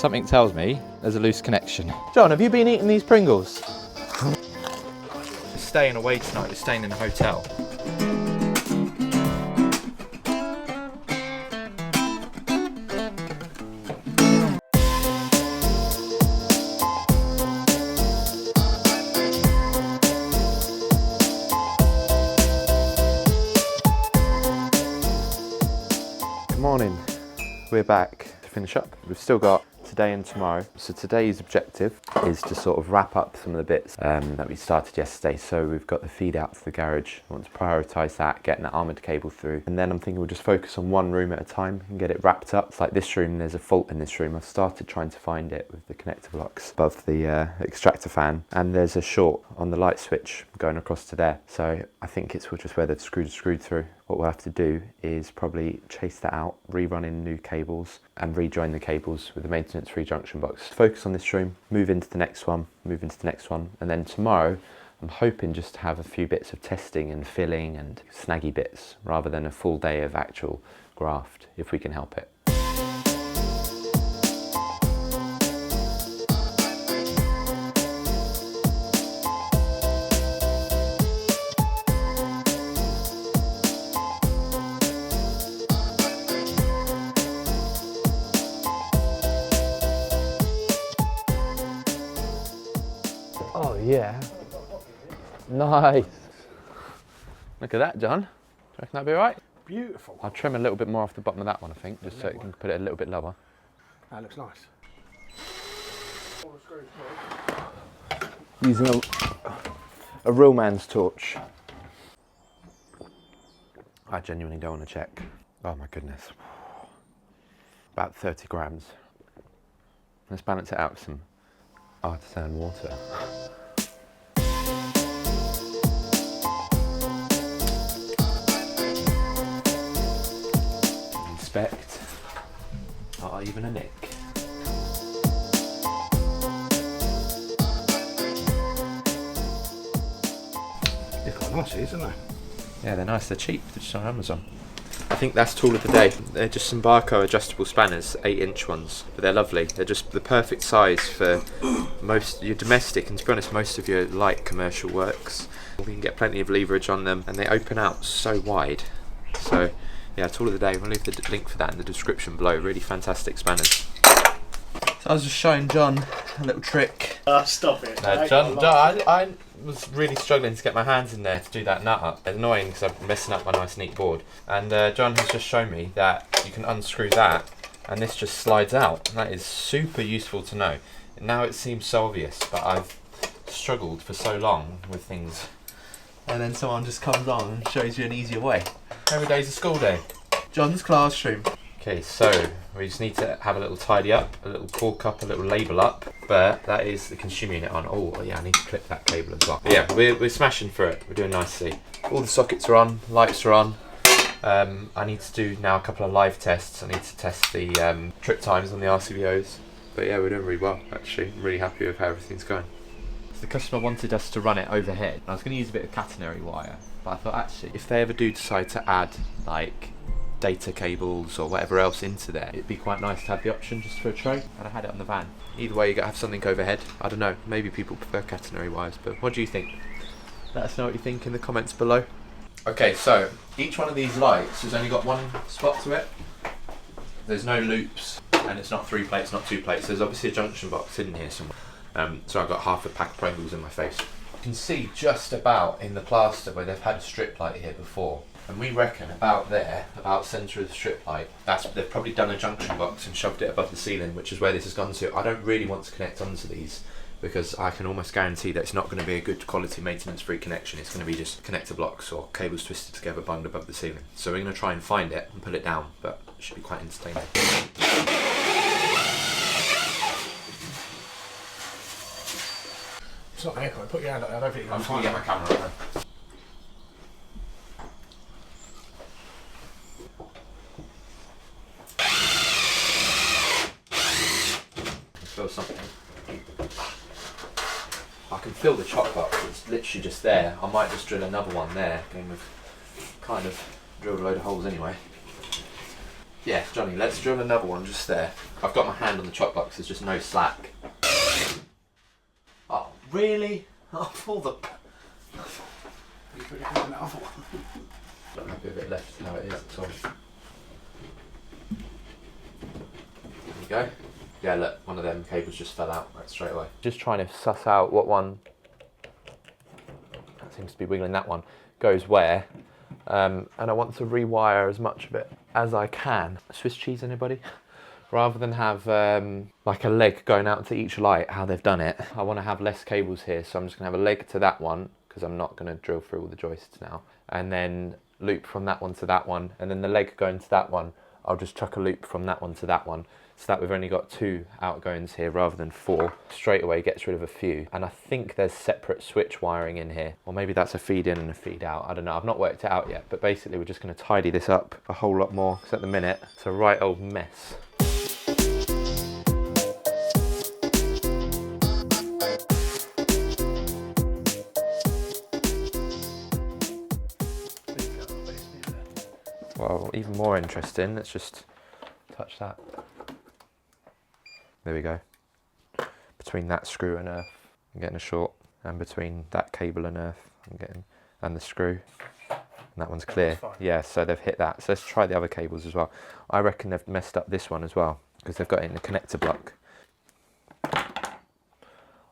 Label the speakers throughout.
Speaker 1: Something tells me there's a loose connection. John, have you been eating these Pringles? We're staying away tonight, we're staying in a hotel. Good morning, we're back to finish up. We've still got today and tomorrow. So today's objective is to sort of wrap up some of the bits that we started yesterday. So we've got the feed out to the garage. I want to prioritise that, getting that armoured cable through. And then I'm thinking we'll just focus on one room at a time and get it wrapped up. It's like this room, there's a fault in this room. I've started trying to find it with the connector blocks above the extractor fan. And there's a short on the light switch going across to there. So I think it's just where the screws are screwed through. What we'll have to do is probably chase that out, rerun in new cables and rejoin the cables with the maintenance-free junction box. Focus on this room, move into the next one, and then tomorrow I'm hoping just to have a few bits of testing and filling and snaggy bits rather than a full day of actual graft, if we can help it. Oh yeah, nice. Look at that, John. Do you reckon that'd be all right?
Speaker 2: Beautiful.
Speaker 1: I'll trim a little bit more off the bottom of that one, I think, just so you can put it a little bit lower.
Speaker 2: That looks nice.
Speaker 1: Using a real man's torch. I genuinely don't want to check. Oh my goodness. About 30 grams. Let's balance it out with some Artisan water. Inspect. Not even a nick.
Speaker 2: They're quite nice, these, aren't they?
Speaker 1: Yeah, they're nice. They're cheap. They're just on Amazon. I think that's tool of the day. They're just some Barco adjustable spanners, 8-inch ones, but they're lovely. They're just the perfect size for most your domestic and, to be honest, most of your light commercial works. You can get plenty of leverage on them, and they open out so wide. So yeah, tool of the day. We'll leave the link for that in the description below. Really fantastic spanners. So I was just showing John a little trick.
Speaker 2: Stop it.
Speaker 1: I was really struggling to get my hands in there to do that nut up. It's annoying because I'm messing up my nice neat board. And John has just shown me that you can unscrew that and this just slides out. And that is super useful to know. Now it seems so obvious, but I've struggled for so long with things. And then someone just comes along and shows you an easier way. Every day's a school day. John's classroom. Okay, so we just need to have a little tidy up, a little cork up, a little label up, but that is the consumer unit on. Oh yeah, I need to clip that cable as well. But yeah, we're smashing through it. We're doing nicely. All the sockets are on, lights are on. I need to do now a couple of live tests. I need to test the trip times on the RCBOs. But yeah, we're doing really well actually. I'm really happy with how everything's going. So the customer wanted us to run it overhead. I was going to use a bit of catenary wire, but I thought actually if they ever do decide to add like data cables or whatever else into there, it'd be quite nice to have the option just for a tray, and I had it on the van. Either way, you gotta have something overhead. I don't know, maybe people prefer catenary wires, but what do you think? Let us know what you think in the comments below. Okay, so each one of these lights has only got one spot to it. There's no loops, and it's not 3 plates, not 2 plates. There's obviously a junction box in here somewhere. So I've got half a pack of Pringles in my face. You can see just about in the plaster where they've had a strip light here before. And we reckon about there, about centre of the strip light, they've probably done a junction box and shoved it above the ceiling, which is where this has gone to. I don't really want to connect onto these because I can almost guarantee that it's not going to be a good quality maintenance-free connection. It's going to be just connector blocks or cables twisted together, bunged above the ceiling. So we're going to try and find it and pull it down, but it should be quite entertaining.
Speaker 2: It's not there, can I put your hand up there? I don't think you can
Speaker 1: I'm
Speaker 2: find
Speaker 1: going
Speaker 2: it.
Speaker 1: to get my camera up there. Feel something. I can feel the chock box, it's literally just there. I might just drill another one there. We've kind of drilled a load of holes anyway. Yeah, Johnny, let's drill another one just there. I've got my hand on the chock box, there's just no slack. Oh, really? Oh, all the...
Speaker 2: You put your hand on that other one.
Speaker 1: Don't have a bit left, no it is, sorry. There you go. Yeah, look, one of them cables just fell out right straight away. Just trying to suss out what one, that seems to be wiggling, that one, goes where. And I want to rewire as much of it as I can. Swiss cheese, anybody? Rather than have like a leg going out to each light, how they've done it, I want to have less cables here, so I'm just going to have a leg to that one, because I'm not going to drill through all the joists now, and then loop from that one to that one, and then the leg going to that one, I'll just chuck a loop from that one to that one, so that we've only got 2 outgoings here rather than 4. Straight away gets rid of a few, and I think there's separate switch wiring in here, or maybe that's a feed in and a feed out, I don't know, I've not worked it out yet, but basically we're just going to tidy this up a whole lot more, because at the minute it's a right old mess. Well, even more interesting, let's just touch that. There we go. Between that screw and earth, I'm getting a short, and between that cable and earth, I'm getting, and the screw, and that one's clear. Yeah, so they've hit that. So let's try the other cables as well. I reckon they've messed up this one as well, because they've got it in the connector block.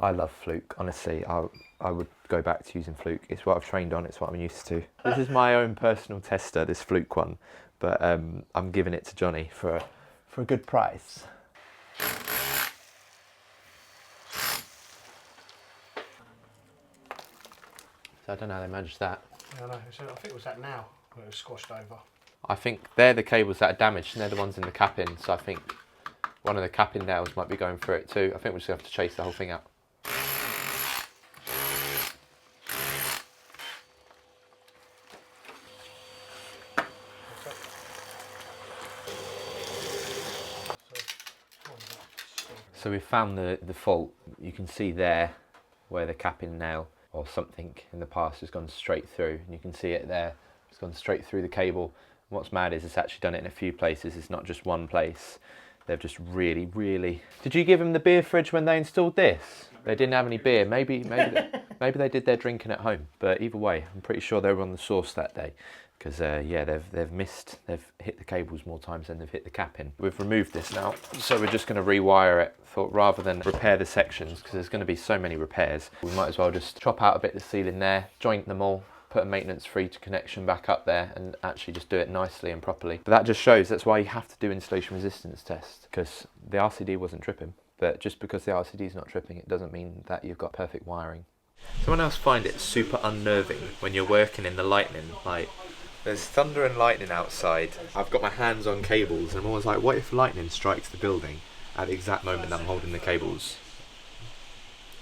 Speaker 1: I love Fluke, honestly. I would go back to using Fluke. It's what I've trained on, it's what I'm used to. This is my own personal tester, this Fluke one, but I'm giving it to Johnny for a good price. So I don't know how they managed that.
Speaker 2: Yeah, I know. So I think it was that now, when it was squashed over.
Speaker 1: I think they're the cables that are damaged, and they're the ones in the cap-in, so I think one of the cap-in nails might be going through it too. I think we're just going to have to chase the whole thing out. So we found the fault. You can see there where the cap-in nail or something in the past has gone straight through, and you can see it there. It's gone straight through the cable. And what's mad is it's actually done it in a few places. It's not just one place. They've just really... Did you give them the beer fridge when they installed this? They didn't have any beer. Maybe they did their drinking at home. But either way, I'm pretty sure they were on the source that day. Because yeah, they've hit the cables more times than they've hit the cap in. We've removed this now, so we're just going to rewire it. Thought rather than repair the sections, because there's going to be so many repairs, we might as well just chop out a bit of the ceiling there, joint them all, put a maintenance-free connection back up there, and actually just do it nicely and properly. But that just shows that's why you have to do installation resistance tests, because the RCD wasn't tripping. But just because the RCD is not tripping, it doesn't mean that you've got perfect wiring. Someone else find it super unnerving when you're working in the lightning, like. There's thunder and lightning outside. I've got my hands on cables and I'm always like, what if lightning strikes the building at the exact moment that I'm holding the cables?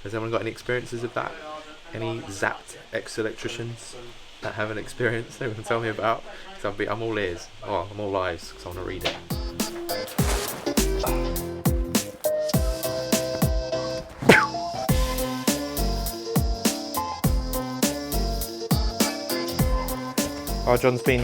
Speaker 1: Has anyone got any experiences of that? Any zapped ex-electricians that have an experience they want to tell me about? Because I'm all ears. Oh, I'm all eyes because I want to read it. Oh, John's been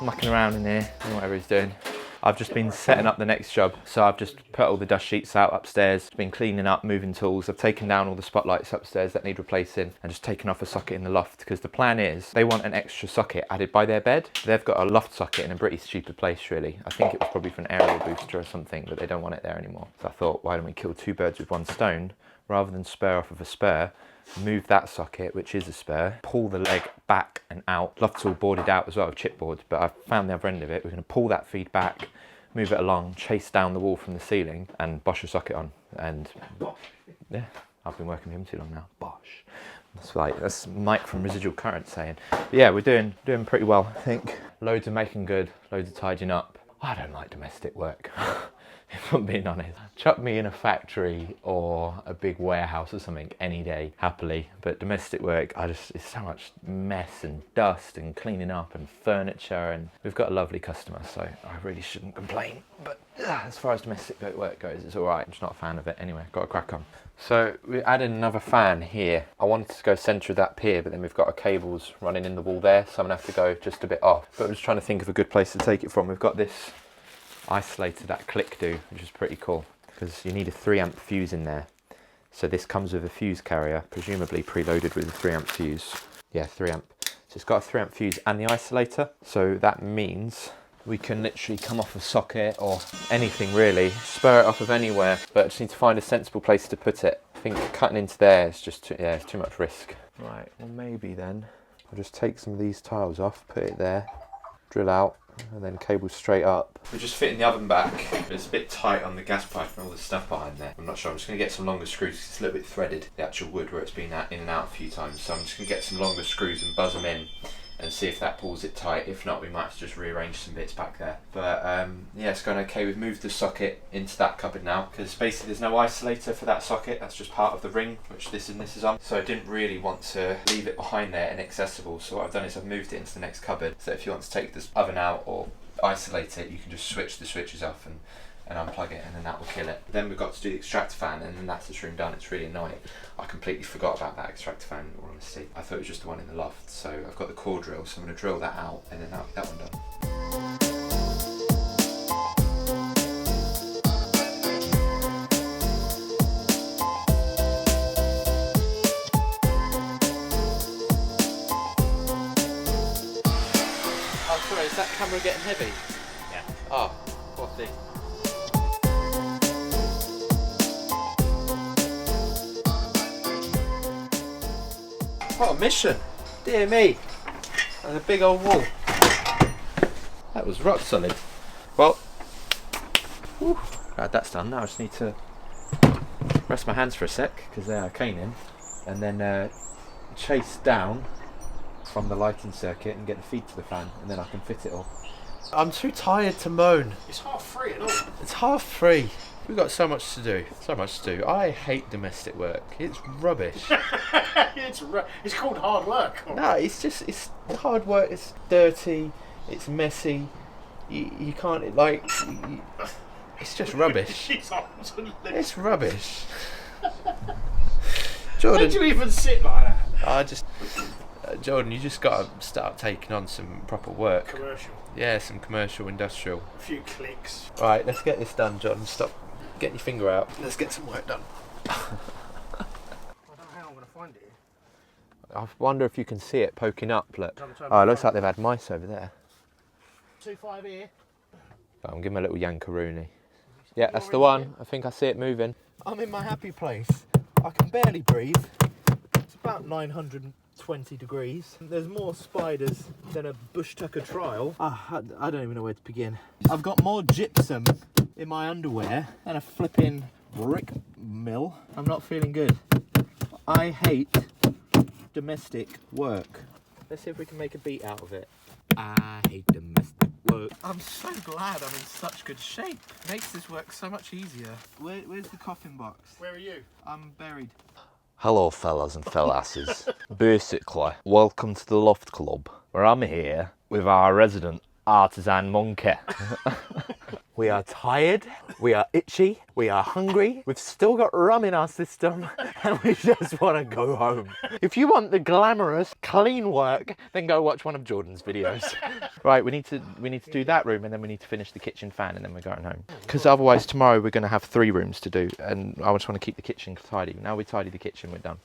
Speaker 1: mucking around in here, and whatever he's doing. I've just been setting up the next job, so I've just put all the dust sheets out upstairs, been cleaning up, moving tools. I've taken down all the spotlights upstairs that need replacing, and just taken off a socket in the loft, because the plan is they want an extra socket added by their bed. They've got a loft socket in a pretty stupid place, really. I think it was probably for an aerial booster or something, but they don't want it there anymore. So I thought, why don't we kill 2 birds with 1 stone, rather than spur off of a spur, move that socket, which is a spur, pull the leg back and out. Loft's all boarded out as well with chipboard, but I've found the other end of it. We're going to pull that feed back, move it along, chase down the wall from the ceiling, and bosh a socket on. And yeah, I've been working with him too long now. Bosh. That's Mike from Residual Current saying. But yeah, we're doing pretty well, I think. Loads of making good, loads of tidying up. I don't like domestic work. If I'm being honest. Chuck me in a factory or a big warehouse or something any day, happily. But domestic work, it's so much mess and dust and cleaning up and furniture, and we've got a lovely customer, so I really shouldn't complain. But as far as domestic work goes, it's all right. I'm just not a fan of it anyway. Got to crack on. So we added another fan here. I wanted to go centre of that pier, but then we've got our cables running in the wall there, so I'm gonna have to go just a bit off. But I'm just trying to think of a good place to take it from. We've got this isolator that click do, which is pretty cool. because you need a 3 amp fuse in there. So this comes with a fuse carrier, presumably preloaded with a 3 amp fuse. Yeah, 3 amp. So it's got a 3 amp fuse and the isolator. So that means we can literally come off a socket or anything really, spur it off of anywhere, but I just need to find a sensible place to put it. I think cutting into there is just too, it's too much risk. Right, well maybe then I'll just take some of these tiles off, put it there, drill out, and then cable straight up. We're just fitting the oven back, but it's a bit tight on the gas pipe and all the stuff behind there. I'm not sure, I'm just going to get some longer screws because it's a little bit threaded, the actual wood where it's been in and out a few times. So I'm just going to get some longer screws and buzz them in and see if that pulls it tight. If not, we might have to just rearrange some bits back there. But yeah, it's going okay. We've moved the socket into that cupboard now because basically there's no isolator for that socket. That's just part of the ring, which this is on. So I didn't really want to leave it behind there inaccessible. So what I've done is I've moved it into the next cupboard. So if you want to take this oven out or isolate it, you can just switch the switches off and unplug it, and then that will kill it. Then we've got to do the extractor fan, and then that's this room done. It's really annoying. I completely forgot about that extractor fan, in all honesty. I thought it was just the one in the loft. So I've got the core drill, so I'm going to drill that out, and then that one done. Oh, sorry, is that camera getting heavy? Yeah. Oh, poor thing. What a mission! Dear me! And a big old wall. That was rock solid. Well, whew, glad that's done. Now I just need to rest my hands for a sec because they are caning, and then chase down from the lighting circuit and get the feed to the fan, and then I can fit it all. I'm too tired to moan.
Speaker 2: It's 3:30 at all.
Speaker 1: It's 3:30. We've got so much to do. So much to do. I hate domestic work. It's rubbish.
Speaker 2: It's called hard work.
Speaker 1: No, it's hard work. It's dirty. It's messy. You can't it's just rubbish. It's rubbish. Jordan,
Speaker 2: Why do you even sit like that?
Speaker 1: Jordan, you just got to start taking on some proper work.
Speaker 2: Commercial.
Speaker 1: Yeah, some commercial, industrial.
Speaker 2: A few clicks.
Speaker 1: Right, let's get this done, Jordan. Stop getting your finger out. Let's get some work done.
Speaker 2: I don't know how I'm going to find it.
Speaker 1: I wonder if you can see it poking up. Look. Oh, it looks like they've had mice over there.
Speaker 2: 2.5 here.
Speaker 1: I'm giving him a little yankaroony. Yeah, that's the one. I think I see it moving. I'm in my happy place. I can barely breathe. It's about 920 degrees. There's more spiders than a bush tucker trial. I don't even know where to begin. I've got more gypsum in my underwear than a flipping brick mill. I'm not feeling good. I hate domestic work. Let's see if we can make a beat out of it. I hate domestic work. I'm so glad I'm in such good shape. It makes this work so much easier. Where's the coffin box?
Speaker 2: Where are you?
Speaker 1: I'm buried.
Speaker 3: Hello fellas and fellasses. Basically, welcome to the Loft Club, where I'm here with our resident Artisan monkey. We are tired, we are itchy, we are hungry, we've still got rum in our system, and we just want to go home. If you want the glamorous, clean work, then go watch one of Jordan's videos. Right, we need to do that room, and then we need to finish the kitchen fan, and then we're going home. Because otherwise tomorrow we're going to have 3 rooms to do, and I just want to keep the kitchen tidy. Now we tidy the kitchen, we're done.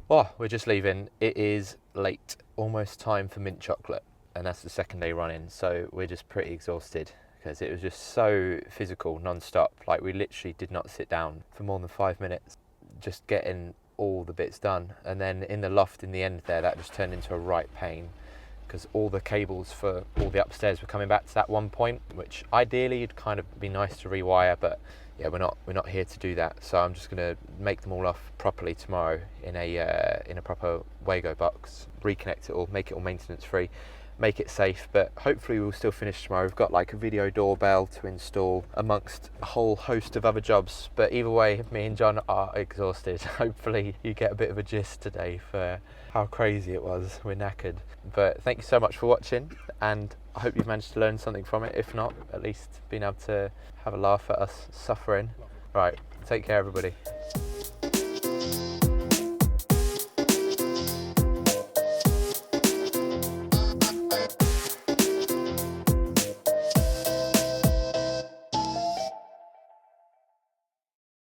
Speaker 3: Oh, we're just leaving. It is late, almost time for mint chocolate, and that's the second day running, so we're just pretty exhausted because it was just so physical, non-stop. Like, we literally did not sit down for more than 5 minutes, just getting all the bits done. And then in the loft in the end there, that just turned into a right pain because all the cables for all the upstairs were coming back to that one point, which ideally it'd kind of be nice to rewire, but yeah, we're not here to do that. So I'm just gonna make them all off properly tomorrow in a proper Wago box, reconnect it all, make it all maintenance free, make it safe, but hopefully we'll still finish tomorrow. We've got like a video doorbell to install amongst a whole host of other jobs, but either way, me and John are exhausted. Hopefully you get a bit of a gist today for how crazy it was. We're knackered, but thank you so much for watching, and I hope you've managed to learn something from it. If not, at least being able to have a laugh at us suffering. Right, take care everybody.